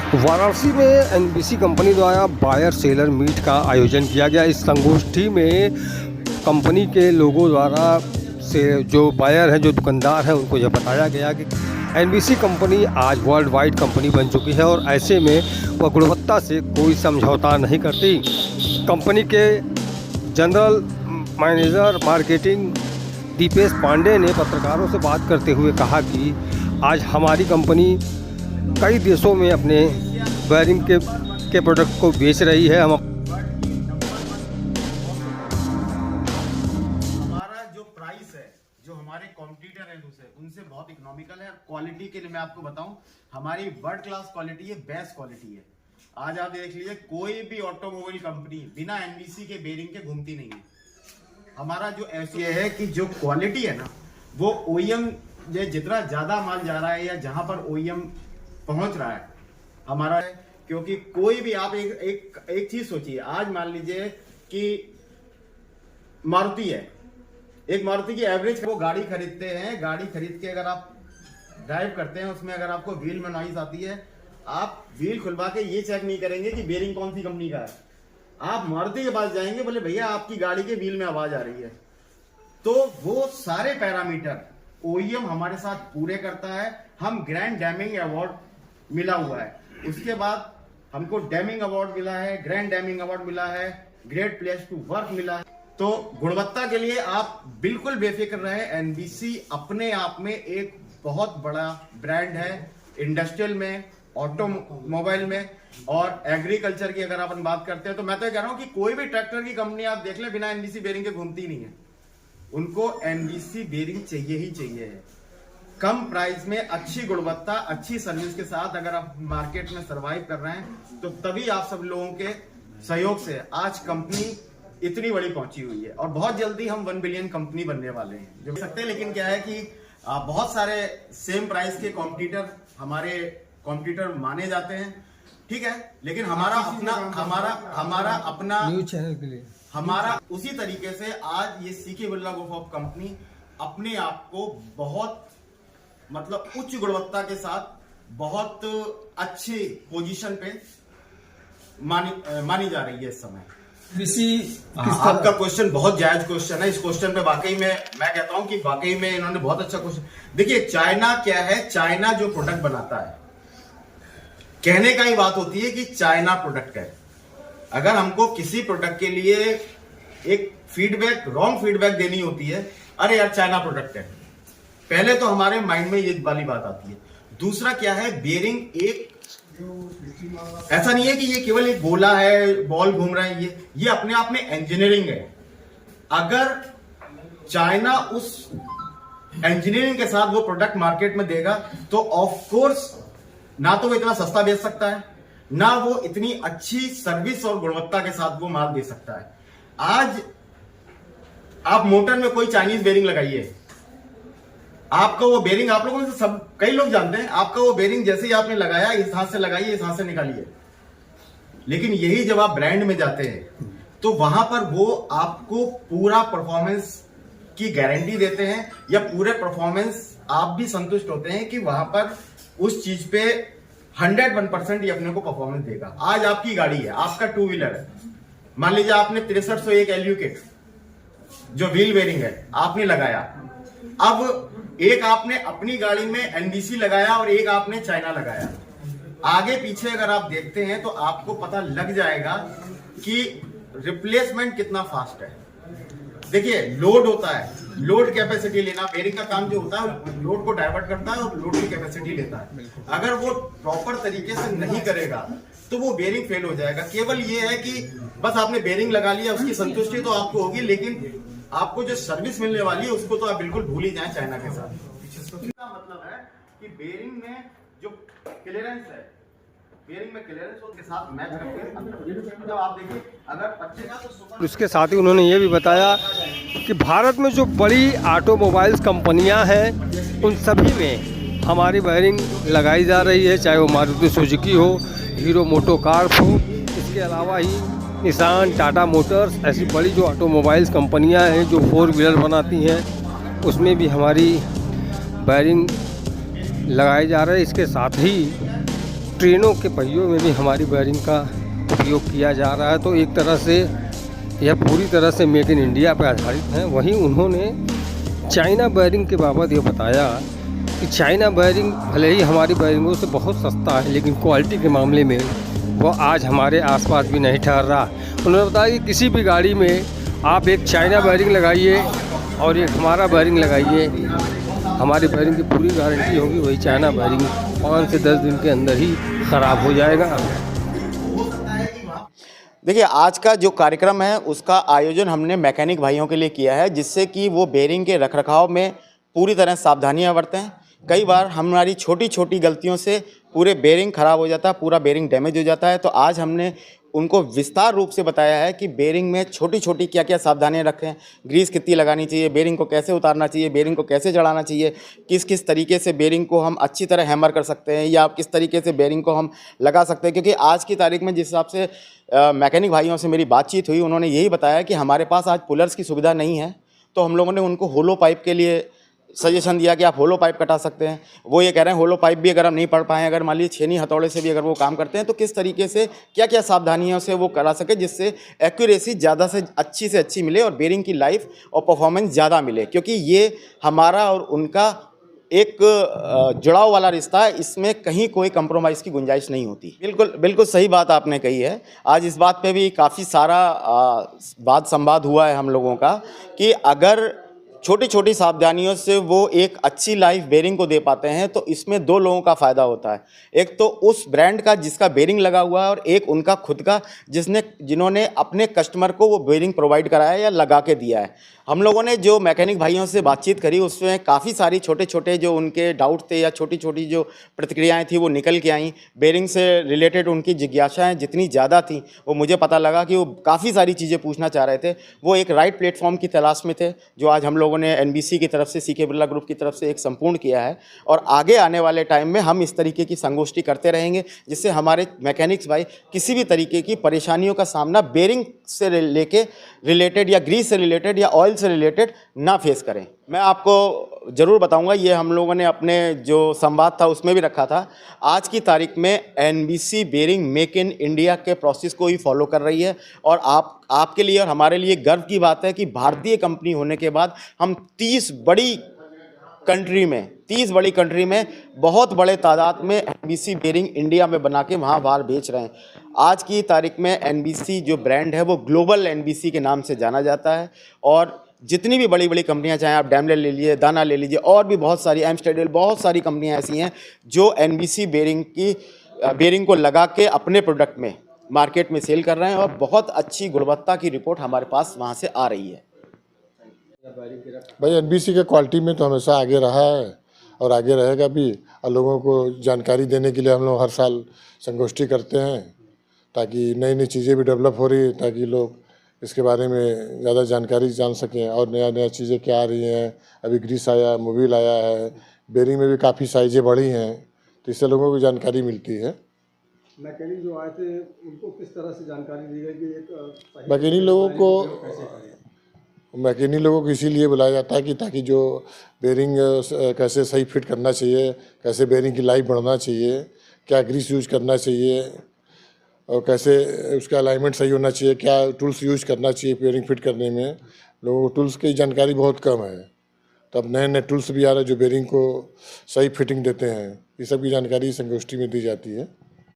वाराणसी में NBC company द्वारा buyer seller meet का आयोजन किया गया। इस संगोष्ठी में कंपनी के लोगों द्वारा से जो बायर हैं, जो दुकानदार हैं, उनको यह बताया गया कि एनबीसी कंपनी आज वर्ल्ड वाइड कंपनी बन चुकी है और ऐसे में वह गुणवत्ता से कोई समझौता नहीं करती। कंपनी के general manager marketing Deepesh Pandey ने पत्रकारों से बात करते हुए कहा कि आज हमारी कंपनी कई देशों में अपने वायरिंग के प्रोडक्ट को बेच रही है। हमारा जो प्राइस है, जो हमारे कॉम्पिटिटर हैं दूसरे, उनसे बहुत इकोनॉमिकल है। क्वालिटी के लिए मैं आपको बताऊं, हमारी वर्ल्ड क्लास क्वालिटी है, बेस्ट क्वालिटी है। आज आप देख लीजिए, कोई भी ऑटोमोबाइल कंपनी बिना एनबीसी के बेरिंग के घूमती नहीं है। हमारा जो ऐसा है कि जो क्वालिटी है ना, वो ओईएम जितना ज्यादा माल जा रहा है या जहां पर ओईएम पहुंच रहा है हमारा है। क्योंकि कोई भी आप एक चीज सोचिए, आज मान लीजिए कि मारुति है, एक मारुति की एवरेज वो गाड़ी खरीदते हैं, गाड़ी खरीद के अगर आप ड्राइव करते हैं, उसमें अगर आपको व्हील में नॉइस आती है, आप व्हील खुलवा के ये चेक नहीं करेंगे कि बेरिंग कौन सी कंपनी का है। आप मारुति के पास जाएंगे, बोले भैया आपकी गाड़ी के व्हील में आवाज आ रही है। तो वो सारे पैरामीटर ओईएम हमारे साथ पूरे करता है। हम ग्रैंड डैमिंग अवार्ड मिला हुआ है, उसके बाद हमको डैमिंग अवार्ड मिला है, ग्रैंड डैमिंग अवार्ड मिला है, ग्रेट प्लेस टू वर्क मिला है। तो गुणवत्ता के लिए आप बिल्कुल बेफिक्र रहे। एनबीसी अपने आप में एक बहुत बड़ा ब्रांड है, इंडस्ट्रियल में, ऑटोमोबाइल में और एग्रीकल्चर की अगर अपन बात करते हैं तो मैं तो कह रहा हूं कि कोई भी ट्रैक्टर की कंपनी आप देख ले, बिना एनबीसी बेरिंग के घूमती नहीं है। उनको एनबीसी बेरिंग चाहिए ही चाहिए। कम प्राइस में अच्छी गुणवत्ता, अच्छी सर्विस के साथ अगर आप मार्केट में सरवाइव कर रहे हैं तो तभी आप सब लोगों के सहयोग से आज कंपनी इतनी बड़ी पहुंची हुई है और बहुत जल्दी हम 1 बिलियन कंपनी बनने वाले हैं जो सकते हैं। लेकिन क्या है कि बहुत सारे सेम प्राइस के कॉम्पिटिटर हमारे कॉम्पिटिटर माने जाते हैं, ठीक है, लेकिन हमारा अपना न्यूज चैनल के लिए हमारा उसी तरीके से आज ये CK Birla group of company अपने आप को बहुत मतलब उच्च गुणवत्ता के साथ बहुत अच्छी पोजीशन पे मानी जा रही है इस समय। आपका क्वेश्चन बहुत जायज क्वेश्चन है। इस क्वेश्चन पे वाकई में मैं कहता हूं कि वाकई में इन्होंने बहुत अच्छा क्वेश्चन। देखिए, चाइना क्या है, चाइना जो प्रोडक्ट बनाता है, कहने का ही बात होती है कि चाइना प्रोडक्ट है। अगर हमको किसी प्रोडक्ट के लिए एक फीडबैक, रॉन्ग फीडबैक देनी होती है, अरे यार चाइना प्रोडक्ट है, पहले तो हमारे माइंड में ये वाली बात आती है। दूसरा क्या है, बेरिंग एक ऐसा नहीं है कि ये केवल एक गोला है, बॉल घूम रहा है, ये अपने आप में इंजीनियरिंग है। अगर चाइना उस इंजीनियरिंग के साथ वो प्रोडक्ट मार्केट में देगा तो ऑफ कोर्स ना तो वो इतना सस्ता बेच सकता है, ना वो इतनी अच्छी सर्विस और गुणवत्ता के साथ वो माल दे सकता है। आज आप मोटर में कोई चाइनीज बेरिंग लगाइए, आपका वो बेरिंग, आप लोगों में से सब कई लोग जानते हैं, आपका वो बेरिंग जैसे ही आपने लगाया, इस हाथ से लगाइए, इस हाथ से निकालिए। लेकिन यही जब आप ब्रांड में जाते हैं तो वहां पर वो आपको पूरा परफॉर्मेंस की गारंटी देते हैं या पूरे परफॉर्मेंस आप भी संतुष्ट होते हैं कि वहां पर उस चीज पे 101% ये अपने को परफॉर्मेंस देगा। आज आपकी गाड़ी है, आपका टू व्हीलर है, मान लीजिए आपने 6301 एलयू किट जो व्हील बेरिंग है आपने लगाया। अब एक आपने अपनी गाड़ी में एनबीसी लगाया और एक आपने चाइना लगाया। आगे पीछे अगर आप देखते हैं तो आपको पता लग जाएगा कि रिप्लेसमेंट कितना फास्ट है। देखिए, लोड होता है, लोड कैपेसिटी लेना, बेरिंग का काम जो होता है लोड को डाइवर्ट करता है और लोड की कैपेसिटी लेता है। अगर वो प्रॉपर तरीके से नहीं करेगा तो वो बेरिंग फेल हो जाएगा। केवल ये है कि बस आपने बेरिंग लगा लिया, उसकी संतुष्टि तो आपको होगी, लेकिन आपको जो सर्विस मिलने वाली है उसको तो आप बिल्कुल भूल ही जाएं चाइना के साथ। इसका मतलब है कि बेरिंग में जो क्लियरेंस है, बेरिंग में क्लियरेंस के साथ मैच करके मतलब आप देखिए, अगर बच्चे का तो उसके साथ ही उन्होंने ये भी बताया कि भारत में जो बड़ी ऑटोमोबाइल्स कंपनियां हैं उन सभी में हमारी वायरिंग लगाई जा रही है, चाहे वो मारुति सुजुकी हो, हीरो मोटोकॉर्प हो, इसके अलावा ही निसान, टाटा मोटर्स, ऐसी बड़ी जो ऑटोमोबाइल्स कंपनियां हैं जो 4 व्हीलर बनाती हैं उसमें भी हमारी वायरिंग लगाए जा रहे हैं। इसके साथ ही ट्रेनों के पहियों में भी हमारी वायरिंग का उपयोग किया जा रहा है। तो एक तरह से यह पूरी तरह से मेक इन इंडिया पर आधारित है। वहीं उन्होंने चाइना वायरिंग के बाबत ये बताया कि चाइना वायरिंग भले ही हमारी वायरिंगों से बहुत सस्ता है, लेकिन क्वालिटी के मामले में वो आज हमारे आसपास भी नहीं ठहर रहा। उन्होंने बताया कि किसी भी गाड़ी में आप एक चाइना वायरिंग लगाइए और एक हमारा वायरिंग लगाइए, हमारी वायरिंग की पूरी गारंटी होगी। वही चाइना वायरिंग 5 से 10 दिन के अंदर ही ख़राब हो जाएगा। देखिए, आज का जो कार्यक्रम है उसका आयोजन हमने मैकेनिक भाइयों के लिए किया है, जिससे कि वो बेरिंग के रखरखाव में पूरी तरह सावधानियां बरतें। कई बार हमारी छोटी छोटी गलतियों से पूरे बेरिंग ख़राब हो जाता है, पूरा बेरिंग डैमेज हो जाता है। तो आज हमने उनको विस्तार रूप से बताया है कि बेरिंग में छोटी छोटी क्या क्या सावधानियां रखें, ग्रीस कितनी लगानी चाहिए, बेरिंग को कैसे उतारना चाहिए, बेरिंग को कैसे चढ़ाना चाहिए, किस किस तरीके से बेरिंग को हम अच्छी तरह हैमर कर सकते हैं या किस तरीके से बेरिंग को हम लगा सकते हैं। क्योंकि आज की तारीख में जिस हिसाब से मैकेनिक भाइयों से मेरी बातचीत हुई, उन्होंने यही बताया कि हमारे पास आज पुलर्स की सुविधा नहीं है। तो हम लोगों ने उनको होलो पाइप के लिए सजेशन दिया कि आप होलो पाइप कटा सकते हैं। वो ये कह रहे हैं होलो पाइप भी अगर हम नहीं पढ़ पाएँ, अगर मान लीजिए छेनी हथौड़े से भी अगर वो काम करते हैं, तो किस तरीके से क्या क्या सावधानियों से वो करा सके जिससे एक्यूरेसी ज़्यादा से अच्छी मिले और बेरिंग की लाइफ और परफॉर्मेंस ज़्यादा मिले। क्योंकि ये हमारा और उनका एक जुड़ाव वाला रिश्ता है, इसमें कहीं कोई कंप्रोमाइज़ की गुंजाइश नहीं होती। बिल्कुल सही बात आपने कही है। आज इस बात पे भी काफ़ी सारा वाद संवाद हुआ है हम लोगों का कि अगर छोटी छोटी सावधानियों से वो एक अच्छी लाइफ बेरिंग को दे पाते हैं तो इसमें दो लोगों का फ़ायदा होता है। एक तो उस ब्रांड का जिसका बेरिंग लगा हुआ है और एक उनका खुद का जिन्होंने अपने कस्टमर को वो बेरिंग प्रोवाइड कराया या लगा के दिया है। हम लोगों ने जो मैकेनिक भाइयों से बातचीत करी उसमें काफ़ी सारी छोटे छोटे जो उनके डाउट थे या छोटी छोटी जो प्रतिक्रियाएं थी वो निकल के आईं। बेरिंग से रिलेटेड उनकी जिज्ञासाएं जितनी ज़्यादा थी, वो मुझे पता लगा कि वो काफ़ी सारी चीज़ें पूछना चाह रहे थे। वो एक राइट प्लेटफॉर्म की तलाश में थे, जो आज हम लोगों ने NBC की तरफ से, CK बिरला ग्रुप की तरफ से एक संपूर्ण किया है। और आगे आने वाले टाइम में हम इस तरीके की संगोष्ठी करते रहेंगे, जिससे हमारे मैकेनिक्स भाई किसी भी तरीके की परेशानियों का सामना बेरिंग से लेके रिलेटेड या ग्रीस से रिलेटेड या ऑयल से रिलेटेड ना फेस करें। मैं आपको ज़रूर बताऊंगा, ये हम लोगों ने अपने जो संवाद था उसमें भी रखा था। आज की तारीख में NBC bearing make in India के प्रोसेस को ही फॉलो कर रही है और आपके लिए और हमारे लिए गर्व की बात है कि भारतीय कंपनी होने के बाद हम 30 बड़ी कंट्री में बहुत बड़े तादाद में NBC बेरिंग इंडिया में बना के वहाँ बाहर बेच रहे हैं। आज की तारीख में NBC जो ब्रांड है वो ग्लोबल NBC के नाम से जाना जाता है और जितनी भी बड़ी बड़ी कंपनियां, चाहे आप डैमलर ले लीजिए, दाना ले लीजिए और भी बहुत सारी, एम्स्टेडल, बहुत सारी कंपनियां ऐसी हैं जो NBC बेरिंग को लगा के अपने प्रोडक्ट में मार्केट में सेल कर रहे हैं और बहुत अच्छी गुणवत्ता की रिपोर्ट हमारे पास वहाँ से आ रही है। भाई NBC के क्वालिटी में तो हमेशा आगे रहा है और आगे रहेगा भी। और लोगों को जानकारी देने के लिए हम लोग हर साल संगोष्ठी करते हैं ताकि नई नई चीज़ें भी डेवलप हो रही है, ताकि लोग इसके बारे में ज़्यादा जानकारी जान सकें और नया चीज़ें क्या आ रही हैं। अभी ग्रीस आया, मोबिल आया है, बेरिंग में भी काफ़ी साइजें बढ़ी हैं, तो इससे लोगों को जानकारी मिलती है। मैकेनिक जो आए थे उनको किस तरह से जानकारी दी गई कि एक मैकेनिक लोगों को इसीलिए बुलाया जाता है कि ताकि जो बेरिंग कैसे सही फिट करना चाहिए, कैसे बेरिंग की लाइफ बढ़ना चाहिए, क्या ग्रीस यूज करना चाहिए और कैसे उसका अलाइनमेंट सही होना चाहिए, क्या टूल्स यूज करना चाहिए बेरिंग फिट करने में। लोगों को टूल्स की जानकारी बहुत कम है, तो अब नए टूल्स भी आ रहे हैं जो बेरिंग को सही फिटिंग देते हैं। ये सब की जानकारी संगोष्ठी में दी जाती है।